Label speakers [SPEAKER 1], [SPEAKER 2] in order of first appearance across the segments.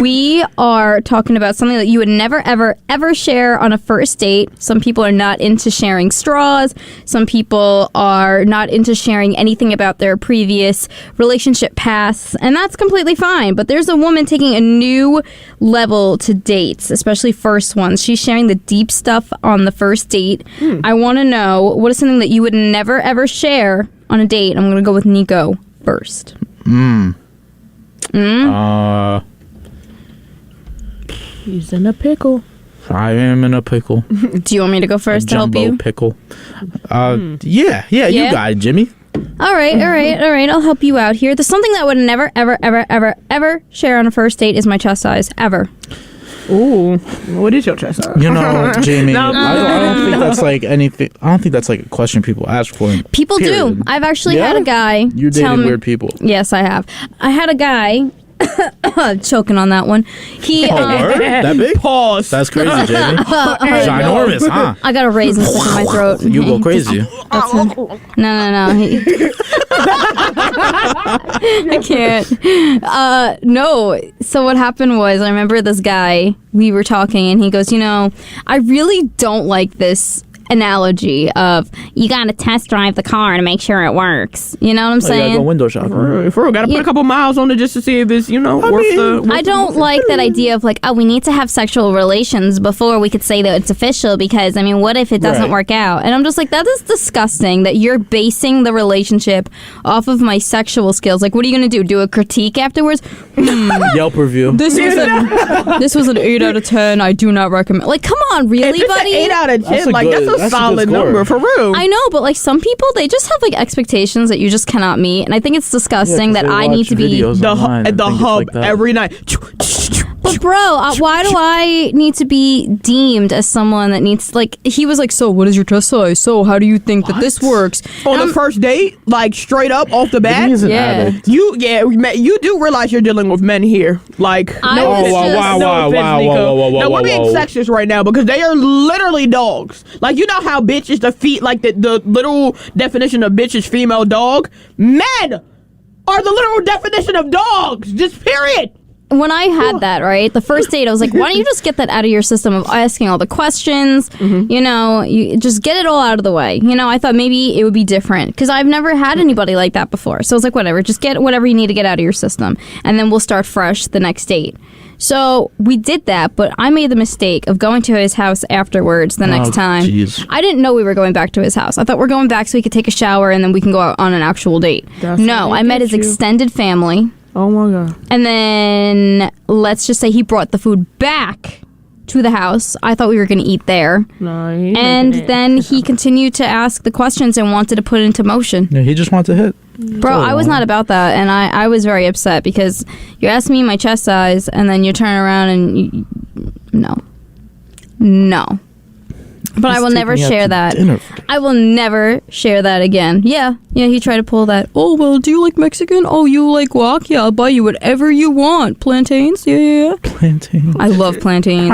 [SPEAKER 1] We are talking about something that you would never, ever, ever share on a first date. Some people are not into sharing straws. Some people are not into sharing anything about their previous relationship pasts, and that's completely fine. But there's a woman taking a new level to dates, especially first ones. She's sharing the deep stuff on the first date. I want to know, what is something that you would never, ever share on a date? I'm going to go with Nico first.
[SPEAKER 2] He's in a pickle.
[SPEAKER 3] I am in a pickle.
[SPEAKER 1] Do you want me to go first to help you?
[SPEAKER 3] Pickle. Yeah, you got it, Jimmy.
[SPEAKER 1] All right. I'll help you out here. The something that I would never, ever, ever, ever, ever share on a first date is my chest size. Ever.
[SPEAKER 2] Ooh, what is your chest size?
[SPEAKER 3] You know, Jamie, I don't think that's like anything. I don't think that's like a question people ask for.
[SPEAKER 1] People do. I've actually had a guy.
[SPEAKER 3] You dated weird people.
[SPEAKER 1] Yes, I have. I had a guy. Choking on that one. He
[SPEAKER 3] that big?
[SPEAKER 2] Pause.
[SPEAKER 3] That's crazy, Jamie. Ginormous, huh?
[SPEAKER 1] I got a raisin stuck in my throat.
[SPEAKER 3] You go crazy.
[SPEAKER 1] No. I can't. No. So what happened was, I remember this guy, we were talking, and he goes, I really don't like this analogy of you gotta test drive the car to make sure it works. You know what I'm saying?
[SPEAKER 3] You gotta go window shopping.
[SPEAKER 2] For real, gotta put a couple miles on it just to see if it's,
[SPEAKER 1] I don't like that idea of like, we need to have sexual relations before we could say that it's official, because what if it doesn't work out? And I'm just like, that is disgusting that you're basing the relationship off of my sexual skills. Like, what are you gonna do? Do a critique afterwards?
[SPEAKER 3] Yelp review.
[SPEAKER 1] This was an 8 out of 10. I do not recommend. Like, come on, really,
[SPEAKER 2] if it's
[SPEAKER 1] buddy?
[SPEAKER 2] An 8 out of 10, that's a solid number, for real.
[SPEAKER 1] I know, but like some people, they just have like expectations that you just cannot meet, and I think it's disgusting that I need to be
[SPEAKER 2] the hub like every night.
[SPEAKER 1] But bro, why do I need to be deemed as someone that needs, like, he was like, so what is your chest size? So how do you think that this works?
[SPEAKER 2] On the first date, like straight up off the bat? You do realize you're dealing with men here. Like,
[SPEAKER 3] wow,
[SPEAKER 2] no, we're being sexist right now because they are literally dogs. Like, you know how bitches defeat, like the literal definition of bitch is female dog? Men are the literal definition of dogs. Just period.
[SPEAKER 1] When I had that, right, the first date, I was like, why don't you just get that out of your system of asking all the questions, you just get it all out of the way. I thought maybe it would be different because I've never had anybody like that before. So I was like, whatever, just get whatever you need to get out of your system, and then we'll start fresh the next date. So we did that, but I made the mistake of going to his house afterwards the next time.
[SPEAKER 3] Geez.
[SPEAKER 1] I didn't know we were going back to his house. I thought we're going back so we could take a shower and then we can go out on an actual date. I met his extended family.
[SPEAKER 2] Oh my God.
[SPEAKER 1] And then let's just say he brought the food back to the house. I thought we were going to eat there.
[SPEAKER 2] No,
[SPEAKER 1] and then he continued to ask the questions and wanted to put it into motion.
[SPEAKER 3] Yeah, he just wanted to hit.
[SPEAKER 1] Bro, I was not about that, and I was very upset because you asked me my chest size and then you turn around and no. But I will never share that. I will never share that again. Yeah, he tried to pull that. Oh, well, do you like Mexican? Oh, you like guac? Yeah, I'll buy you whatever you want. Plantains? Yeah.
[SPEAKER 3] Plantains.
[SPEAKER 1] I love plantains.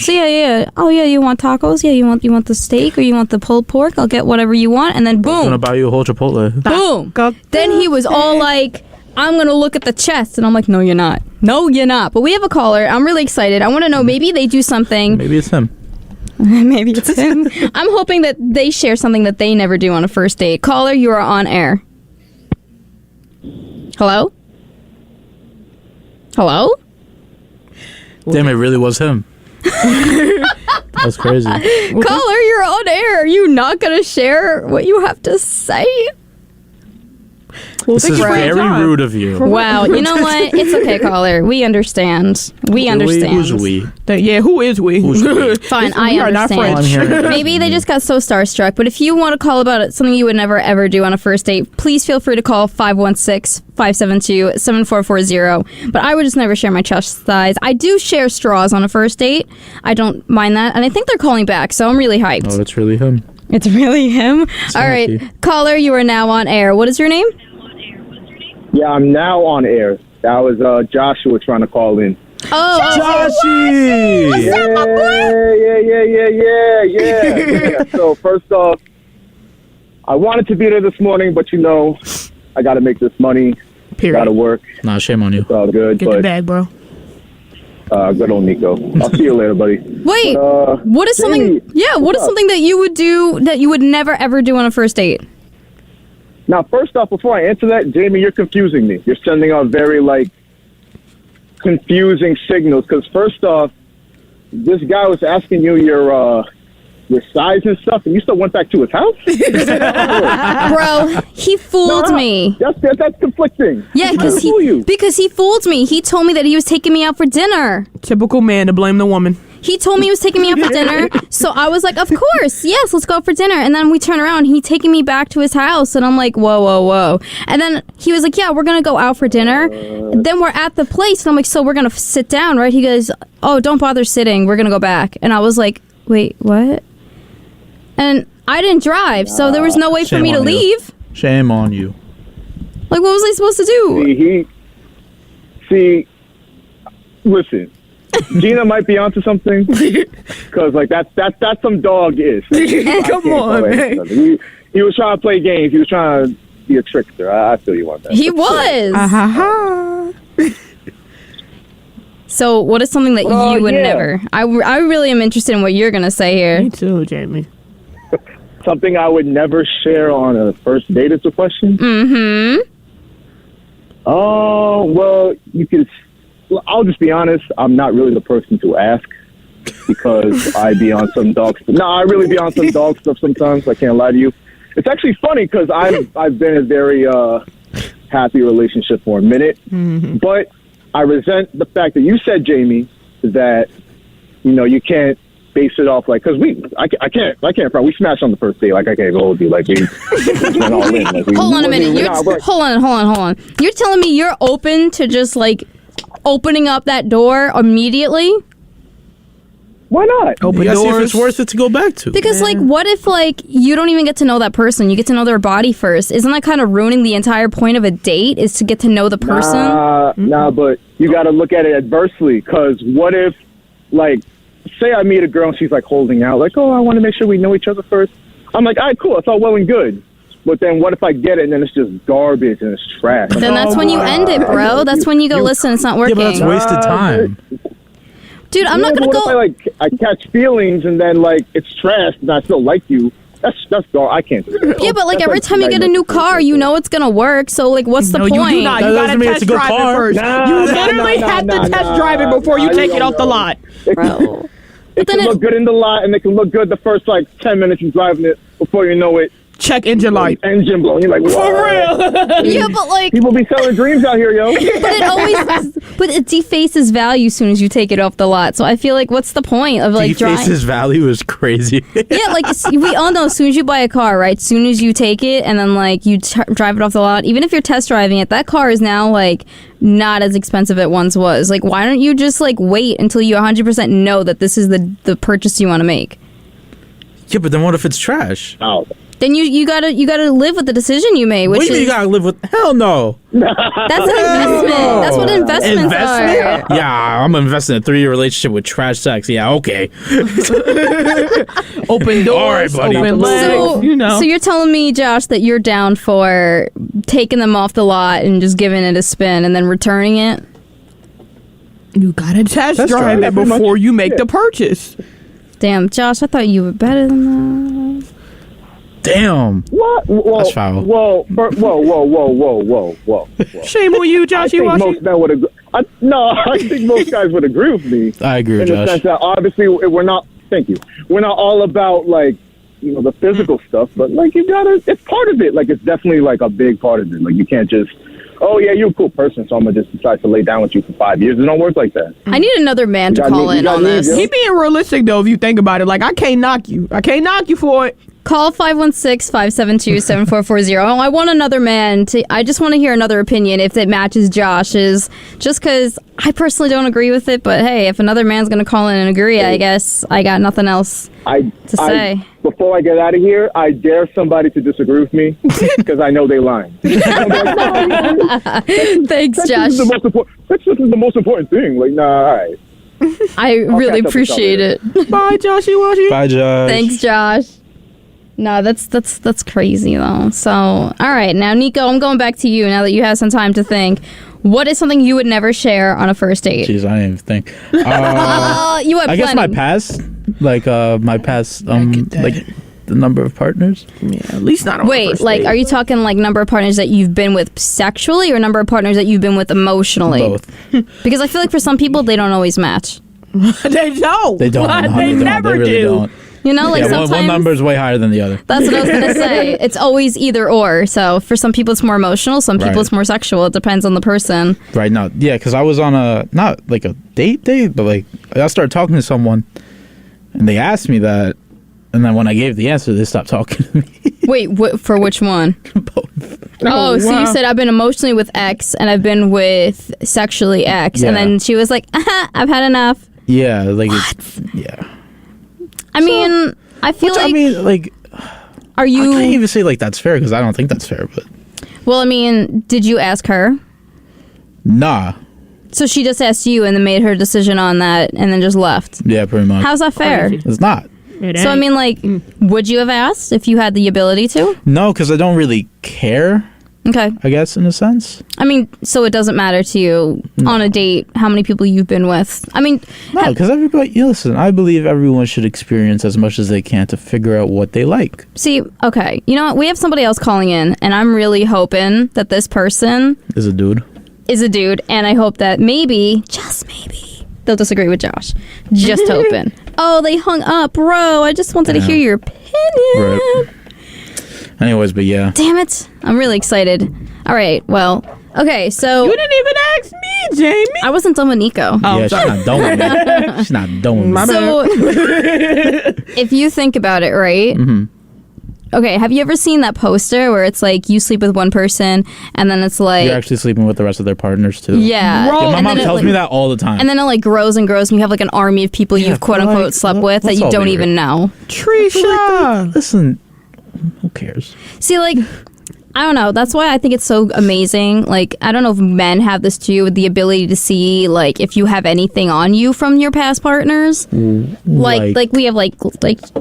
[SPEAKER 1] So yeah. Oh, yeah, you want tacos? Yeah, you want the steak or you want the pulled pork? I'll get whatever you want. And then boom.
[SPEAKER 3] I'm going to buy you a whole Chipotle.
[SPEAKER 1] Boom. Then he was all like, I'm going to look at the chest. And I'm like, no, you're not. No, you're not. But we have a caller. I'm really excited. I want to know, maybe they do something.
[SPEAKER 3] Maybe it's him.
[SPEAKER 1] Maybe it's him. I'm hoping that they share something that they never do on a first date. Caller, you are on air. Hello?
[SPEAKER 3] Damn, it really was him. That's crazy.
[SPEAKER 1] Caller, you're on air. Are you not going to share what you have to say?
[SPEAKER 3] This is very rude of you.
[SPEAKER 1] Wow. You know what? It's okay, caller. We understand.
[SPEAKER 3] Who's we?
[SPEAKER 2] Who is we?
[SPEAKER 1] Fine, I understand. Maybe they just got so starstruck. But if you want to call about it, something you would never, ever do on a first date, please feel free to call 516-572-7440. But I would just never share my chest size. I do share straws on a first date. I don't mind that. And I think they're calling back, so I'm really hyped.
[SPEAKER 3] Oh, it's really him.
[SPEAKER 1] It's really him? All right. Caller, you are now on air. What is your name?
[SPEAKER 4] Yeah, I'm now on air. That was Joshua trying to call in.
[SPEAKER 1] Oh,
[SPEAKER 3] Joshy!
[SPEAKER 1] What's up, my boy?
[SPEAKER 4] Yeah. So first off, I wanted to be there this morning, but I got to make this money.
[SPEAKER 2] Period.
[SPEAKER 4] Got to work.
[SPEAKER 3] Nah, shame on you.
[SPEAKER 4] It's all good.
[SPEAKER 2] Get the bag, bro.
[SPEAKER 4] Good old Nico. I'll see you later, buddy.
[SPEAKER 1] Wait, what is
[SPEAKER 4] Jamie,
[SPEAKER 1] something? Yeah, what is something that you would do that you would never ever do on a first date?
[SPEAKER 4] Now, first off, before I answer that, Jamie, you're confusing me. You're sending out very, confusing signals. Because first off, this guy was asking you your size and stuff, and you still went back to his house?
[SPEAKER 1] Bro, he fooled me.
[SPEAKER 4] That's conflicting.
[SPEAKER 1] Yeah, because he fooled me. He told me that he was taking me out for dinner.
[SPEAKER 2] Typical man to blame the woman.
[SPEAKER 1] He told me he was taking me out for dinner, so I was like, of course, yes, let's go out for dinner. And then we turn around, he taking me back to his house, and I'm like, whoa. And then he was like, yeah, we're going to go out for dinner. Then we're at the place, and I'm like, so we're going to sit down, right? He goes, oh, don't bother sitting. We're going to go back. And I was like, wait, what? And I didn't drive, so there was no way for me to leave.
[SPEAKER 3] Shame on you.
[SPEAKER 1] Like, what was I supposed to do?
[SPEAKER 4] Listen. Gina might be onto something, because that's some dog-ish.
[SPEAKER 2] Come on, man.
[SPEAKER 4] He was trying to play games. He was trying to be a trickster. I feel you on that.
[SPEAKER 1] He was. So, what is something that you would never? I really am interested in what you're gonna say here.
[SPEAKER 2] Me too, Jamie.
[SPEAKER 4] Something I would never share on a first date is the question.
[SPEAKER 1] Mm-hmm.
[SPEAKER 4] Oh, well, you could. I'll just be honest. I'm not really the person to ask, because I be on some dog stuff. No, I really be on some dog stuff sometimes. I can't lie to you. It's actually funny because I've been in a very happy relationship for a minute, but I resent the fact that you said, Jamie, that you can't base it off because I can't. We smashed on the first date. I can't go hold you. We went all in.
[SPEAKER 1] Hold on a minute. Hold on. You're telling me you're open to just opening up that door immediately?
[SPEAKER 4] Why not?
[SPEAKER 3] Open doors. See if it's worth it to go back to.
[SPEAKER 1] Because what if you don't even get to know that person? You get to know their body first. Isn't that kind of ruining the entire point of a date? Is to get to know the person?
[SPEAKER 4] Nah, but you got to look at it adversely. Because what if, say I meet a girl and she's holding out, oh, I want to make sure we know each other first. I'm like, all right, cool. It's all well and good. But then what if I get it and then it's just garbage and it's trash?
[SPEAKER 1] Then that's when you end it, bro. That's when you go, listen, it's not working.
[SPEAKER 3] Yeah, but that's wasted time.
[SPEAKER 1] Dude, I'm not going to go...
[SPEAKER 4] If I catch feelings and then, it's trash and I still like you, that's garbage. I can't do that.
[SPEAKER 1] Yeah, but, every time you get a new car, you know it's going to work. So, what's the point?
[SPEAKER 2] You do not. You got to test drive it first. You literally have to test drive it before you take it off the lot.
[SPEAKER 4] Bro. It can look good in the lot, and it can look good the first 10 minutes you're driving it. Before you know it,
[SPEAKER 2] check engine light.
[SPEAKER 4] Engine blown. You're like, what?
[SPEAKER 2] For real?
[SPEAKER 1] Yeah, but
[SPEAKER 4] people be selling dreams out here, yo.
[SPEAKER 1] But it defaces value as soon as you take it off the lot. So I feel what's the point of
[SPEAKER 3] defaces value is crazy.
[SPEAKER 1] Yeah, we all know as soon as you buy a car, right? As soon as you take it and then you drive it off the lot, even if you're test driving it, that car is now not as expensive it once was. Why don't you just wait until you 100% know that this is the purchase you want to make?
[SPEAKER 3] Yeah, but then what if it's trash?
[SPEAKER 4] Oh.
[SPEAKER 1] Then you gotta live with the decision you made. Which
[SPEAKER 3] what do you mean you gotta live with? Hell no.
[SPEAKER 1] That's an investment. That's what investments are.
[SPEAKER 3] Yeah, I'm investing in a 3-year relationship with trash sex. Yeah, okay.
[SPEAKER 2] Open doors, all right, buddy. Open legs.
[SPEAKER 1] So you're telling me, Josh, that you're down for taking them off the lot and just giving it a spin and then returning it?
[SPEAKER 2] You gotta test drive it before you make the purchase.
[SPEAKER 1] Damn, Josh, I thought you were better than that.
[SPEAKER 3] Damn.
[SPEAKER 4] What? Whoa,
[SPEAKER 3] that's foul.
[SPEAKER 4] Whoa.
[SPEAKER 2] Shame on you, Josh.
[SPEAKER 4] I think most men would agree. I think most guys would agree with me.
[SPEAKER 3] I agree with Josh.
[SPEAKER 4] In the sense that obviously we're not. Thank you. We're not all about the physical stuff, but you gotta. It's part of it. It's definitely a big part of it. You can't just. Oh yeah, you're a cool person, so I'm gonna just decide to lay down with you for 5 years. It don't work like that.
[SPEAKER 1] I need another man to call in on this.
[SPEAKER 2] He being realistic though, if you think about it. I can't knock you. I can't knock you for it.
[SPEAKER 1] Call 516-572-7440. I want another man I just want to hear another opinion if it matches Josh's. Just because I personally don't agree with it, but hey, if another man's going to call in and agree, I guess I got nothing else to say.
[SPEAKER 4] Before I get out of here, I dare somebody to disagree with me because I know they're lying.
[SPEAKER 1] Thanks, Josh.
[SPEAKER 4] This is the most important thing. Nah, all right.
[SPEAKER 1] I really appreciate it.
[SPEAKER 2] Bye, Joshy.
[SPEAKER 3] Bye, Josh.
[SPEAKER 1] Thanks, Josh. No, that's crazy though. So, all right, now Nico, I'm going back to you now that you have some time to think. What is something you would never share on a first date?
[SPEAKER 3] Jeez, I didn't even think.
[SPEAKER 1] You had
[SPEAKER 3] I guess my past, like the number of partners.
[SPEAKER 2] Yeah, at least not on
[SPEAKER 1] Wait,
[SPEAKER 2] first
[SPEAKER 1] like,
[SPEAKER 2] date.
[SPEAKER 1] are you talking like number of partners that you've been with sexually, or number of partners that you've been with emotionally?
[SPEAKER 3] Both.
[SPEAKER 1] Because I feel like for some people they don't always match.
[SPEAKER 2] They don't.
[SPEAKER 3] They don't.
[SPEAKER 2] They
[SPEAKER 3] They
[SPEAKER 2] never
[SPEAKER 3] really
[SPEAKER 2] do.
[SPEAKER 3] don't.
[SPEAKER 1] You know, like
[SPEAKER 3] Yeah,
[SPEAKER 1] sometimes
[SPEAKER 3] one number is way higher than the other.
[SPEAKER 1] That's what I was gonna say. It's always either or. So for some people it's more emotional, some people
[SPEAKER 3] Right.
[SPEAKER 1] it's more sexual. It depends on the person.
[SPEAKER 3] Right now, yeah, because I was on not like a date, but like I started talking to someone, and they asked me that, and then when I gave the answer, they stopped talking to me.
[SPEAKER 1] Wait, for which one?
[SPEAKER 3] Both.
[SPEAKER 1] Oh, so you
[SPEAKER 2] wow.
[SPEAKER 1] said I've been emotionally with X and I've been with sexually X, and
[SPEAKER 3] Yeah.
[SPEAKER 1] then she was like, I've had enough.
[SPEAKER 3] Yeah, like yeah.
[SPEAKER 1] I mean, I feel
[SPEAKER 3] Which,
[SPEAKER 1] like
[SPEAKER 3] I mean, like
[SPEAKER 1] are
[SPEAKER 3] I can't
[SPEAKER 1] you?
[SPEAKER 3] even say like that's fair because I don't think that's fair, but
[SPEAKER 1] Well, I mean, did you ask her?
[SPEAKER 3] nah,
[SPEAKER 1] So she just asked you and then made her decision on that and then just left.
[SPEAKER 3] yeah, pretty much.
[SPEAKER 1] How's that fair?
[SPEAKER 2] Crazy.
[SPEAKER 3] It's not.
[SPEAKER 2] It
[SPEAKER 1] So I
[SPEAKER 2] ain't.
[SPEAKER 1] mean, like, would you have asked if you had the ability to?
[SPEAKER 3] No, because I don't really care.
[SPEAKER 1] Okay.
[SPEAKER 3] I guess in a sense.
[SPEAKER 1] I mean, so it doesn't matter to you on a date how many people you've been with. I mean,
[SPEAKER 3] No, because everybody. Listen, I believe everyone should experience as much as they can to figure out what they like.
[SPEAKER 1] see, okay, you know what? We have somebody else calling in, and I'm really hoping that this person
[SPEAKER 3] Is a dude.
[SPEAKER 1] is a dude, and I hope that maybe, just maybe, they'll disagree with Josh. Just hoping. Oh, they hung up, bro. I just wanted to
[SPEAKER 3] Yeah.
[SPEAKER 1] hear your opinion.
[SPEAKER 3] Right. Anyways, but yeah.
[SPEAKER 1] Damn it. I'm really excited. All right, well, okay, so
[SPEAKER 2] You didn't even ask me, Jamie.
[SPEAKER 1] I wasn't done with Nico.
[SPEAKER 2] Oh,
[SPEAKER 3] Yeah, she's
[SPEAKER 2] sorry.
[SPEAKER 3] not done with me. She's not done with me.
[SPEAKER 2] My bad.
[SPEAKER 1] So, if you think about it, right?
[SPEAKER 3] Mm-hmm.
[SPEAKER 1] Okay, have you ever seen that poster where it's like you sleep with one person and then it's like,
[SPEAKER 3] You're actually sleeping with the rest of their partners too.
[SPEAKER 1] yeah.
[SPEAKER 2] Bro.
[SPEAKER 3] Yeah, my
[SPEAKER 1] and
[SPEAKER 3] mom
[SPEAKER 1] then it,
[SPEAKER 3] tells
[SPEAKER 1] like-
[SPEAKER 3] me that all the time.
[SPEAKER 1] And then it like grows and grows and you have like an army of people
[SPEAKER 3] Yeah,
[SPEAKER 1] you've quote
[SPEAKER 3] but,
[SPEAKER 1] unquote
[SPEAKER 3] like,
[SPEAKER 1] slept with that
[SPEAKER 3] let's
[SPEAKER 1] you
[SPEAKER 3] all
[SPEAKER 1] don't
[SPEAKER 3] be
[SPEAKER 1] even know.
[SPEAKER 2] Trisha.
[SPEAKER 3] Listen, who cares?
[SPEAKER 1] See, like, I don't know. That's why I think it's so amazing. Like, I don't know if men have this too, with the ability to see, like, if you have anything on you from your past partners. Like we have, like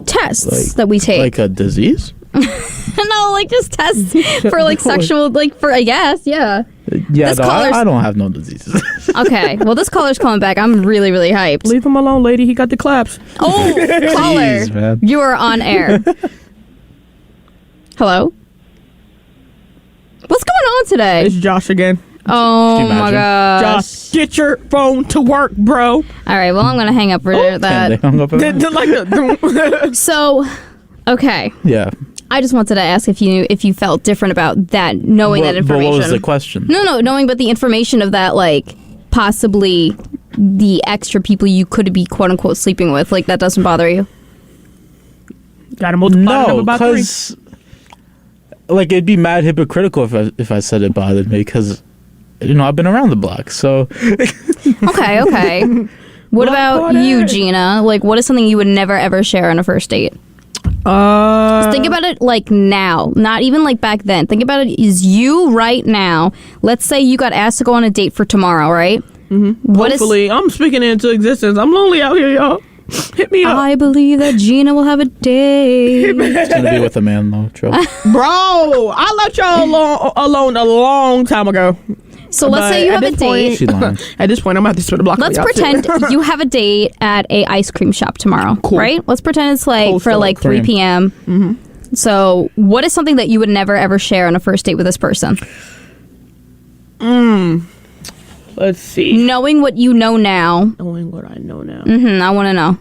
[SPEAKER 1] tests that we take.
[SPEAKER 3] Like a disease?
[SPEAKER 1] No, like, just tests for, like, sexual, like, for, I guess, yeah.
[SPEAKER 3] Yeah,
[SPEAKER 1] This
[SPEAKER 3] no,
[SPEAKER 1] caller's-
[SPEAKER 3] I don't have no diseases.
[SPEAKER 1] Okay, well, this caller's calling back. I'm really, really hyped.
[SPEAKER 2] Leave him alone, lady. He got the claps.
[SPEAKER 1] Oh, caller,
[SPEAKER 3] Jeez, man.
[SPEAKER 1] you are on air. Hello? What's going on today?
[SPEAKER 2] It's Josh again.
[SPEAKER 1] Oh,
[SPEAKER 3] Can you
[SPEAKER 1] my
[SPEAKER 3] imagine?
[SPEAKER 1] gosh.
[SPEAKER 2] Josh, get your phone to work, bro.
[SPEAKER 1] All right, well, I'm going to hang up for
[SPEAKER 3] And they
[SPEAKER 1] that.
[SPEAKER 3] hung up on me?
[SPEAKER 1] So, okay.
[SPEAKER 3] Yeah.
[SPEAKER 1] I just wanted to ask if you felt different about that, knowing that
[SPEAKER 3] But
[SPEAKER 1] information.
[SPEAKER 3] what was the question?
[SPEAKER 1] No, knowing but the information of that, like, possibly the extra people you could be quote unquote sleeping with, like, that doesn't bother you.
[SPEAKER 2] Gotta multiply the
[SPEAKER 3] No,
[SPEAKER 2] number by 3.
[SPEAKER 3] because like it'd be mad hypocritical if I said it bothered me because I've been around the block. So
[SPEAKER 1] Okay. What about you, Gina? Like, what is something you would never ever share on a first date? Think about it like now, not even like back then. Think about it as you right now. Let's say you got asked to go on a date for tomorrow, right? Mm-hmm.
[SPEAKER 2] Hopefully, I'm speaking it into existence. I'm lonely out here, y'all. Hit me up.
[SPEAKER 1] I believe that Gina will have a date.
[SPEAKER 3] it's gonna be with a man though. True.
[SPEAKER 2] Bro, I left y'all alone a long time ago.
[SPEAKER 1] So let's say you
[SPEAKER 2] But
[SPEAKER 1] have
[SPEAKER 2] at
[SPEAKER 1] a
[SPEAKER 2] this point-
[SPEAKER 1] date.
[SPEAKER 3] She lying.
[SPEAKER 2] At this point, I'm about to sort of block
[SPEAKER 1] Let's
[SPEAKER 2] y'all, too.
[SPEAKER 1] pretend you have a date at a ice cream shop tomorrow,
[SPEAKER 2] Cool.
[SPEAKER 1] right? Let's pretend it's like
[SPEAKER 2] Cool
[SPEAKER 1] for
[SPEAKER 2] stuff.
[SPEAKER 1] like 3
[SPEAKER 3] Cream.
[SPEAKER 1] p.m. Mm-hmm. So what is something that you would never ever share on a first date with this person?
[SPEAKER 2] Let's see.
[SPEAKER 1] Knowing what you know now.
[SPEAKER 2] Knowing what I know now.
[SPEAKER 1] I want to know.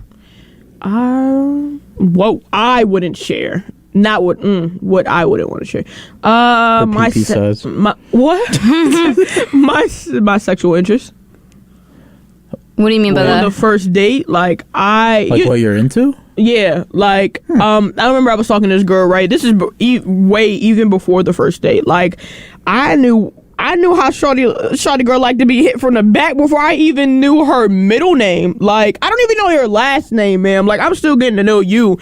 [SPEAKER 2] What I wouldn't share. Not what I wouldn't want to share. My
[SPEAKER 3] PP size.
[SPEAKER 2] my what? my sexual interest
[SPEAKER 1] What do you mean by
[SPEAKER 2] on the
[SPEAKER 1] that?
[SPEAKER 2] first date. Like
[SPEAKER 3] What you're into?
[SPEAKER 2] yeah. Like I remember I was talking to this girl. Right. This is way even before the first date. Like I knew how shorty girl liked to be hit from the back before I even knew her middle name. Like I don't even know her last name, ma'am. Like I'm still getting to know you,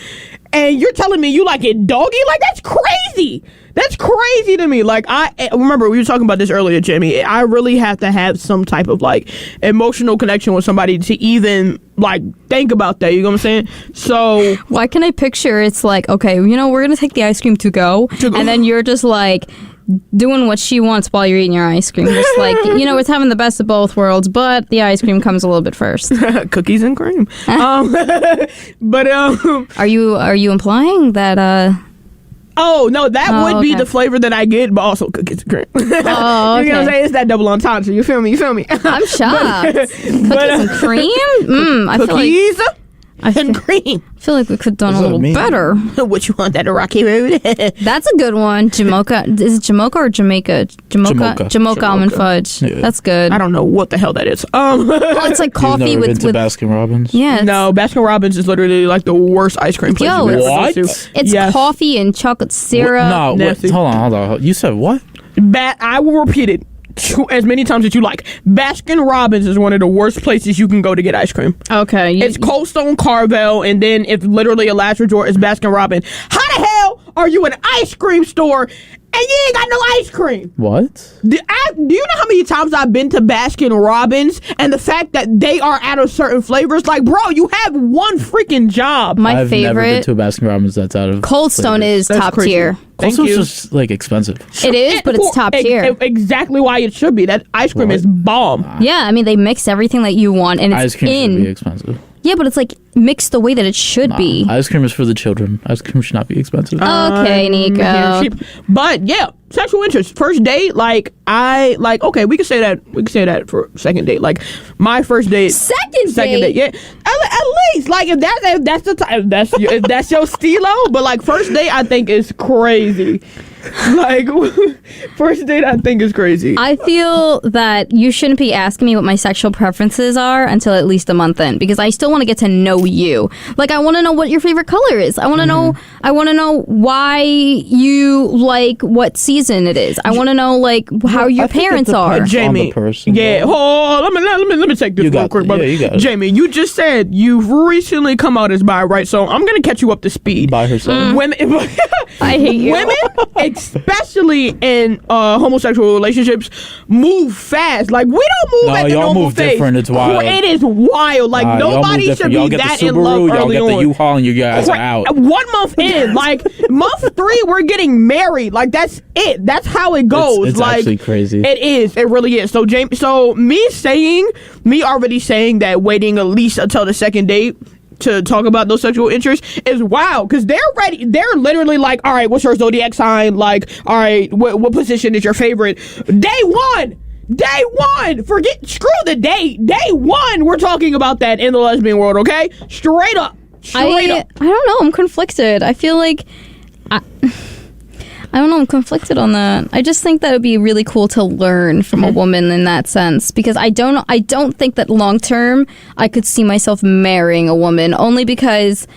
[SPEAKER 2] and you're telling me you like it doggy? Like that's crazy. That's crazy to me. Like I remember we were talking about this earlier, Jimmy. I really have to have some type of like emotional connection with somebody to even like think about that. You know what I'm saying? So
[SPEAKER 1] Why can I picture it's like, okay, we're going to take the ice cream to go. And then you're just like doing what she wants while you're eating your ice cream. Just like, it's having the best of both worlds, but the ice cream comes a little bit first.
[SPEAKER 2] Cookies and cream. But
[SPEAKER 1] are you implying that
[SPEAKER 2] oh no, that would be the flavor that I get, but also cookies and cream.
[SPEAKER 1] Oh, okay.
[SPEAKER 2] You know what I'm saying? It's that double entendre. You feel me?
[SPEAKER 1] I'm shocked. Cookies and cream?
[SPEAKER 2] Cookies and cream.
[SPEAKER 1] I feel like we could have done a little better.
[SPEAKER 2] What you want, that Rocky Road?
[SPEAKER 1] That's a good one. Jamocha. Is it Jamocha or Jamaica? Jamocha almond fudge. Yeah. That's good.
[SPEAKER 2] I don't know what the hell that is.
[SPEAKER 1] It's like coffee
[SPEAKER 3] You've never
[SPEAKER 1] with
[SPEAKER 3] been to Baskin Robbins?
[SPEAKER 1] Yeah.
[SPEAKER 2] No, Baskin Robbins is literally like the worst ice cream place you've ever
[SPEAKER 3] what?
[SPEAKER 2] been to.
[SPEAKER 1] It's coffee and chocolate syrup.
[SPEAKER 3] No, hold on. You said what?
[SPEAKER 2] I will repeat it as many times as you like. Baskin Robbins is one of the worst places you can go to get ice cream.
[SPEAKER 1] Okay.
[SPEAKER 2] It's Cold Stone, Carvel, and then if literally a last resort is Baskin Robbins. How the hell are you an ice cream store and you ain't got no ice cream?
[SPEAKER 3] What?
[SPEAKER 2] Do you know how many times I've been to Baskin Robbins and the fact that they are out of certain flavors? Like, bro, you have one freaking job.
[SPEAKER 1] My
[SPEAKER 3] I've
[SPEAKER 1] favorite.
[SPEAKER 3] never been to a Baskin Robbins that's out of
[SPEAKER 1] Cold Stone
[SPEAKER 3] flavors.
[SPEAKER 1] is top tier.
[SPEAKER 3] Cold Stone's just like expensive.
[SPEAKER 1] It is, but it's top tier.
[SPEAKER 2] Exactly why it should be. That ice cream is bomb.
[SPEAKER 1] Yeah, I mean, they mix everything that you want, and it's
[SPEAKER 3] ice cream should be expensive.
[SPEAKER 1] Yeah, but it's like mixed the way that it should be.
[SPEAKER 3] Ice cream is for the children. Ice cream should not be expensive.
[SPEAKER 1] Okay, Nico.
[SPEAKER 2] But yeah, sexual interest. First date, okay, we can say that. We can say that for second date. Like my first date.
[SPEAKER 1] Second date.
[SPEAKER 2] Yeah. At least, like if that's your stilo. But like first date, I think is crazy. Like first date, I think is crazy.
[SPEAKER 1] I feel that you shouldn't be asking me what my sexual preferences are until at least a month in, because I still want to get to know you. Like, I want to know what your favorite color is. I want to know. I want to know why you like what season it is. I want to know like how your parents are.
[SPEAKER 2] Jamie, yeah. Let me take this real quick, brother.
[SPEAKER 3] Yeah, you got it.
[SPEAKER 2] Jamie, you just said you've recently come out as bi, right? So I'm gonna catch you up to speed.
[SPEAKER 3] By herself.
[SPEAKER 2] Women,
[SPEAKER 1] I hate you.
[SPEAKER 2] Women, especially in homosexual relationships, move fast. Like we don't move at the
[SPEAKER 3] y'all
[SPEAKER 2] normal
[SPEAKER 3] move
[SPEAKER 2] pace.
[SPEAKER 3] different. It's wild.
[SPEAKER 2] It is wild. Like nobody should be that in love early on.
[SPEAKER 3] Y'all get the U-Haul and you guys are out.
[SPEAKER 2] 1 month in, like month 3, we're getting married. Like that's it. That's how it goes.
[SPEAKER 3] It's
[SPEAKER 2] like
[SPEAKER 3] actually crazy.
[SPEAKER 2] It is. It really is. So Jamie, me already saying that waiting at least until the second date to talk about those sexual interests is wild, because they're ready. They're literally like, all right, what's your zodiac sign? Like, all right, what position is your favorite? Day one, screw the date. Day one, we're talking about that in the lesbian world, okay? Straight up.
[SPEAKER 1] I don't know. I'm conflicted. I feel like I don't know. I'm conflicted on that. I just think that it would be really cool to learn from a woman in that sense, because I don't think that long term I could see myself marrying a woman, only because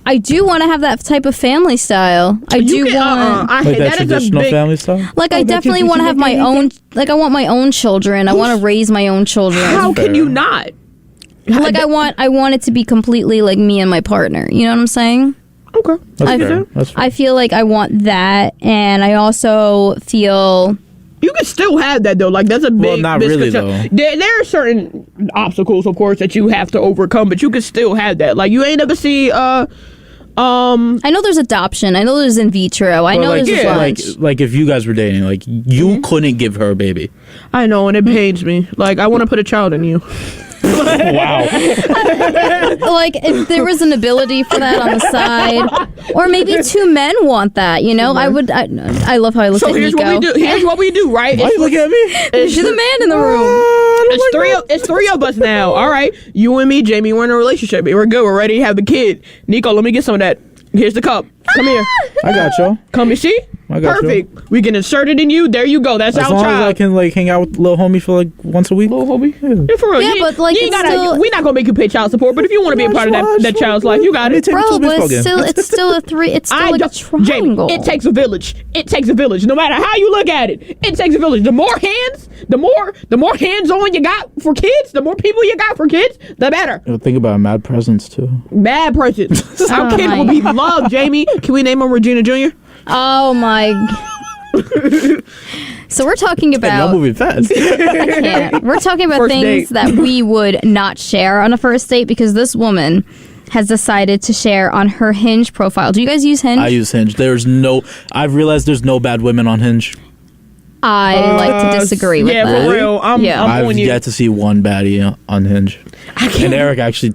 [SPEAKER 1] I do want to have that type of family style. I
[SPEAKER 3] like that traditional family style.
[SPEAKER 1] Like I definitely want to have my own. Like I want my own children. I want to raise my own children.
[SPEAKER 2] How can you not?
[SPEAKER 1] Like I want it to be completely like me and my partner. You know what I'm saying?
[SPEAKER 2] Okay.
[SPEAKER 3] That's fair.
[SPEAKER 1] I feel like I want that, and I also feel
[SPEAKER 2] you can still have that though. Like that's a big.
[SPEAKER 3] Well, not really though.
[SPEAKER 2] There are certain obstacles, of course, that you have to overcome, but you can still have that. Like you ain't ever see. I
[SPEAKER 1] know there's adoption. I know there's in vitro. I know there's a bunch.
[SPEAKER 3] Like if you guys were dating, like you couldn't give her a baby.
[SPEAKER 2] I know, and it pains me. Like I want to put a child in you.
[SPEAKER 3] Wow.
[SPEAKER 1] Like if there was an ability for that on the side, or maybe 2 men want that. You know, I would. I love how I look at Nico.
[SPEAKER 2] Here's what we do, right?
[SPEAKER 3] Why you looking at me?
[SPEAKER 1] She's the man in the room.
[SPEAKER 2] It's three of us now. All right, you and me, Jamie, we're in a relationship. We're good. We're ready to have the kid. Nico, let me get some of that. Here's the cup. Come here.
[SPEAKER 3] I got y'all.
[SPEAKER 2] Come, you see?
[SPEAKER 3] I got
[SPEAKER 2] Perfect. You. We can insert it in you. There you go. That's our child.
[SPEAKER 3] As long as I can like hang out with little homie for like once a week.
[SPEAKER 2] Little homie? Yeah, for real.
[SPEAKER 1] Yeah, but like
[SPEAKER 2] we're not gonna make you pay child support, but if you want to be a part of that child's life, you got it.
[SPEAKER 1] Bro, but it's still a three. It's still like a triangle.
[SPEAKER 2] Jamie, it takes a village. It takes a village. No matter how you look at it, it takes a village. The more hands, the more hands-on you got for kids, the more people you got for kids, the better.
[SPEAKER 3] Think about mad presents too.
[SPEAKER 2] Mad presents. Our kid will be loved, Jamie. Can we name him Regina Jr.?
[SPEAKER 1] Oh my. So we're talking about.
[SPEAKER 3] Y'all moving fast.
[SPEAKER 1] I can't. We're talking about
[SPEAKER 2] First
[SPEAKER 1] things
[SPEAKER 2] date.
[SPEAKER 1] that we would not share on a first date, because this woman has decided to share on her Hinge profile. Do you guys use Hinge?
[SPEAKER 3] I use Hinge. I've realized there's no bad women on Hinge.
[SPEAKER 1] I like to disagree with that.
[SPEAKER 2] Yeah, for real. I'm
[SPEAKER 3] I've
[SPEAKER 2] on you.
[SPEAKER 3] yet to see one baddie on Hinge. And Eric actually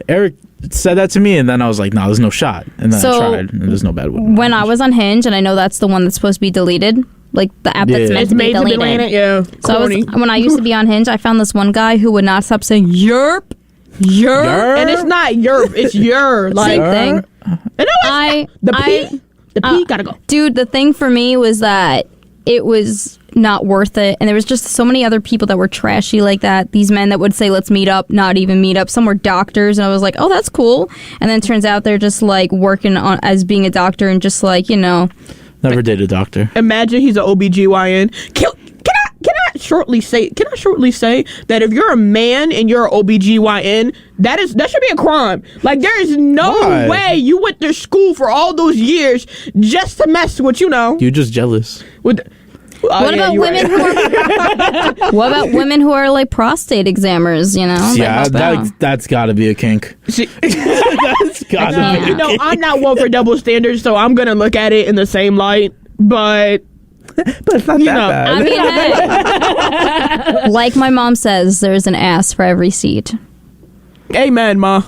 [SPEAKER 3] Eric said that to me, and then I was like, "No, there's no shot." And then I tried, and there's no bad one.
[SPEAKER 1] When I was on Hinge, and I know that's the one that's supposed to be deleted, like the app that's meant to be deleted.
[SPEAKER 2] Yeah.
[SPEAKER 1] So when I used to be on Hinge, I found this one guy who would not stop saying "yerp, yerp,"
[SPEAKER 2] and it's not yerp, it's yer. Like,
[SPEAKER 1] same thing.
[SPEAKER 2] The P gotta go.
[SPEAKER 1] Dude, the thing for me was that it was not worth it, and there was just so many other people that were trashy like that. These men that would say let's meet up, not even meet up. Some were doctors, and I was like, oh, that's cool. And then it turns out they're just like working on as being a doctor, and just like, you know,
[SPEAKER 3] never dated a doctor.
[SPEAKER 2] Imagine he's an OBGYN. Can I shortly say that if you're a man and you're an OBGYN, that should be a crime. Like, there is no way you went to school for all those years just to mess with, you know.
[SPEAKER 3] You're just jealous.
[SPEAKER 1] What about women who what about women who are like prostate examiners, you know?
[SPEAKER 3] Yeah, that's got to be a kink. That's got to be a kink.
[SPEAKER 2] I'm not one for double standards, so I'm going to look at it in the same light, but
[SPEAKER 3] it's not that
[SPEAKER 1] bad. I mean, hey, like my mom says, there's an ass for every seat.
[SPEAKER 2] Amen, Ma.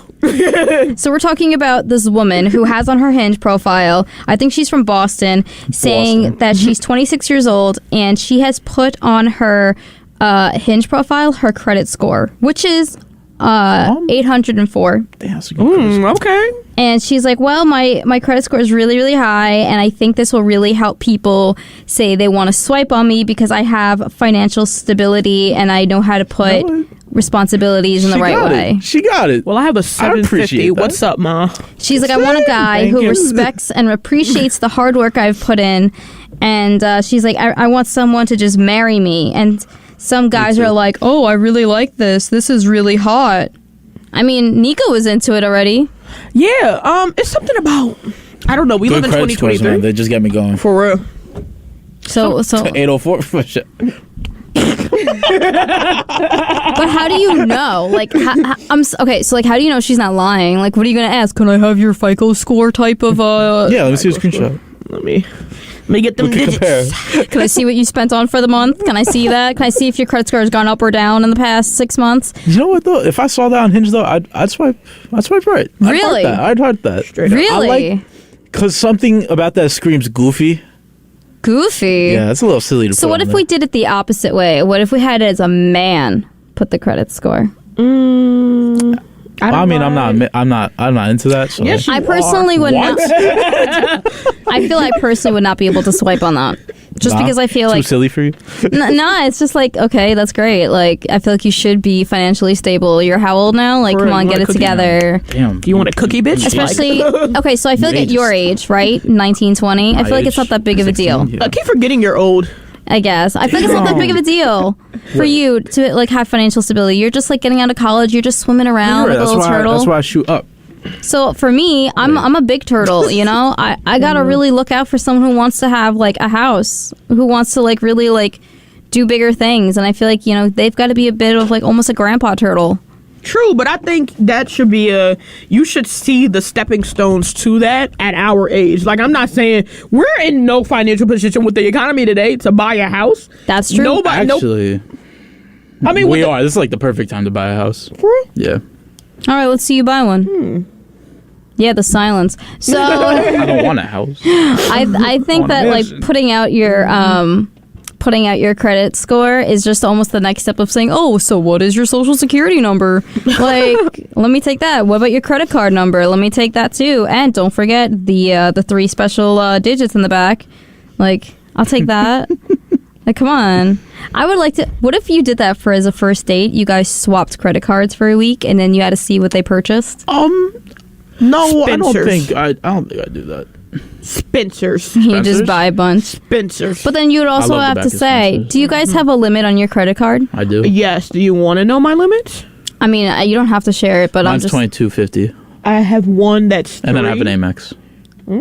[SPEAKER 1] So we're talking about this woman who has on her Hinge profile, I think she's from Boston, saying that she's 26 years old, and she has put on her Hinge profile her credit score, which is 804.
[SPEAKER 2] Okay.
[SPEAKER 1] And she's like, well, my credit score is really, really high, and I think this will really help people say they want to swipe on me because I have financial stability and I know how to put responsibilities in the right way.
[SPEAKER 3] She got it.
[SPEAKER 2] Well, I have a 750. What's up, Ma?
[SPEAKER 1] She's like, I want a guy who respects and appreciates the hard work I've put in, and she's like, I want someone to just marry me. And some guys are like, oh, I really like this. This is really hot. I mean, Nico was into it already.
[SPEAKER 2] Yeah, it's something about, I don't know, we live in 2023.
[SPEAKER 3] Man, they just get me going.
[SPEAKER 2] For real.
[SPEAKER 1] So
[SPEAKER 3] 804 for sure.
[SPEAKER 1] But how do you know? Like, okay, so like, how do you know she's not lying? Like, what are you gonna ask? Can I have your FICO score type of
[SPEAKER 3] Yeah, let me see a screenshot.
[SPEAKER 2] Let me get them digits.
[SPEAKER 1] Can I see what you spent on for the month? Can I see that? Can I see if your credit score has gone up or down in the past 6 months?
[SPEAKER 3] You know what though? If I saw that on Hinge though, I'd swipe right.
[SPEAKER 1] Really?
[SPEAKER 3] I'd heart that.
[SPEAKER 2] Straight up.
[SPEAKER 1] Really?
[SPEAKER 3] Because something about that screams goofy.
[SPEAKER 1] Goofy?
[SPEAKER 3] Yeah, it's a little silly to put
[SPEAKER 1] So what if we did it the opposite way? What if we had it as a man put the credit score?
[SPEAKER 3] I'm not into that. So
[SPEAKER 2] yes,
[SPEAKER 1] I personally would not. I feel I personally would not be able to swipe on that. Just because I feel
[SPEAKER 3] too
[SPEAKER 1] like
[SPEAKER 3] silly for you.
[SPEAKER 1] No, it's just like, okay, that's great. Like, I feel like you should be financially stable. You're how old now? Like, come on, get it together.
[SPEAKER 3] Damn.
[SPEAKER 2] Do you want a cookie, bitch?
[SPEAKER 1] Especially, okay, so I feel like at your age, right, 19, 20, I feel like it's not that big of a deal.
[SPEAKER 3] Yeah.
[SPEAKER 2] I keep forgetting you're old.
[SPEAKER 1] I guess. I feel like it's not that big of a deal for you to like have financial stability. You're just like getting out of college. You're just swimming around like a little turtle.
[SPEAKER 3] That's why I shoot up.
[SPEAKER 1] So for me, I'm a big turtle, you know? I gotta really look out for someone who wants to have like a house, who wants to like really like do bigger things. And I feel like, you know, they've got to be a bit of like almost a grandpa turtle.
[SPEAKER 2] True, but I think that should be you should see the stepping stones to that at our age. Like, I'm not saying we're in no financial position with the economy today to buy a house.
[SPEAKER 1] That's true.
[SPEAKER 3] Actually,
[SPEAKER 2] I mean,
[SPEAKER 3] we are. This is like the perfect time to buy a house.
[SPEAKER 2] For real?
[SPEAKER 3] Yeah.
[SPEAKER 1] All right, let's see you buy one. Yeah, the silence. So
[SPEAKER 3] I don't want a house.
[SPEAKER 1] I think that like putting out your credit score is just almost the next step of saying, oh, so what is your social security number? Like, let me take that. What about your credit card number? Let me take that too. And don't forget the 3 special digits in the back. Like, I'll take that. Like, come on. I would like to. What if you did that as a first date? You guys swapped credit cards for a week, and then you had to see what they purchased.
[SPEAKER 3] No,
[SPEAKER 2] Spencer's.
[SPEAKER 3] I don't think I'd do that.
[SPEAKER 2] Spencer's.
[SPEAKER 1] You just buy a bunch.
[SPEAKER 2] Spencer's.
[SPEAKER 1] But then you'd also have to say, do you guys have a limit on your credit card?
[SPEAKER 3] I do.
[SPEAKER 2] Yes. Do you want to know my limits?
[SPEAKER 1] I mean, you don't have to share it, but
[SPEAKER 3] Mine's
[SPEAKER 1] I'm just...
[SPEAKER 3] $22.50.
[SPEAKER 2] I have one that's 3.
[SPEAKER 3] And then I have an Amex.
[SPEAKER 1] I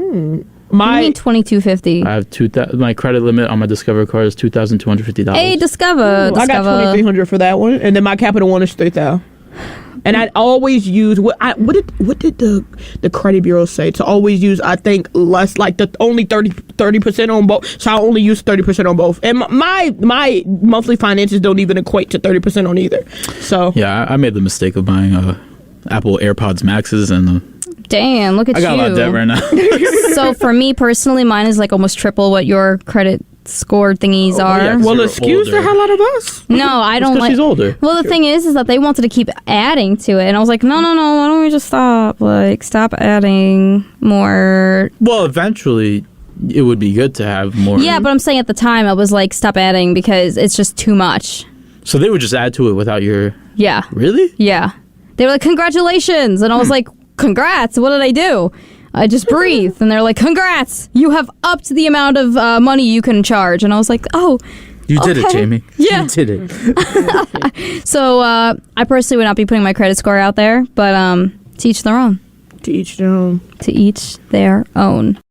[SPEAKER 1] mean $22.50.
[SPEAKER 3] I have my credit limit on my Discover card is $2,250.
[SPEAKER 1] Hey, Discover.
[SPEAKER 2] I got $2,300 for that one, and then my Capital One is $3,000. And I'd always use what did the credit bureau say? To always use, I think, less, like the only 30% on both. So I only use 30% on both. And my monthly finances don't even equate to 30% on either. So
[SPEAKER 3] yeah, I made the mistake of buying Apple AirPods Maxes, and
[SPEAKER 1] damn, look at you.
[SPEAKER 3] I got a lot of debt right now.
[SPEAKER 1] So for me personally, mine is like almost triple what your credit score thingies are.
[SPEAKER 3] Yeah,
[SPEAKER 2] well, excuse the hell out of us.
[SPEAKER 1] No, I don't like.
[SPEAKER 3] She's older.
[SPEAKER 1] Well, the thing is that they wanted to keep adding to it, and I was like, no, why don't we just stop? Like, stop adding more.
[SPEAKER 3] Well, eventually, it would be good to have more.
[SPEAKER 1] Yeah, but I'm saying at the time I was like, stop adding because it's just too much.
[SPEAKER 3] So they would just add to it without your.
[SPEAKER 1] Yeah.
[SPEAKER 3] Really?
[SPEAKER 1] Yeah. They were like, congratulations, and I was like, congrats. What did I do? I just breathed, and they're like, congrats, you have upped the amount of money you can charge. And I was like, oh,
[SPEAKER 3] you did it, Jamie.
[SPEAKER 1] Yeah.
[SPEAKER 3] You did it.
[SPEAKER 1] So I personally would not be putting my credit score out there, but to each their own.
[SPEAKER 2] To each their own.
[SPEAKER 1] To each their own.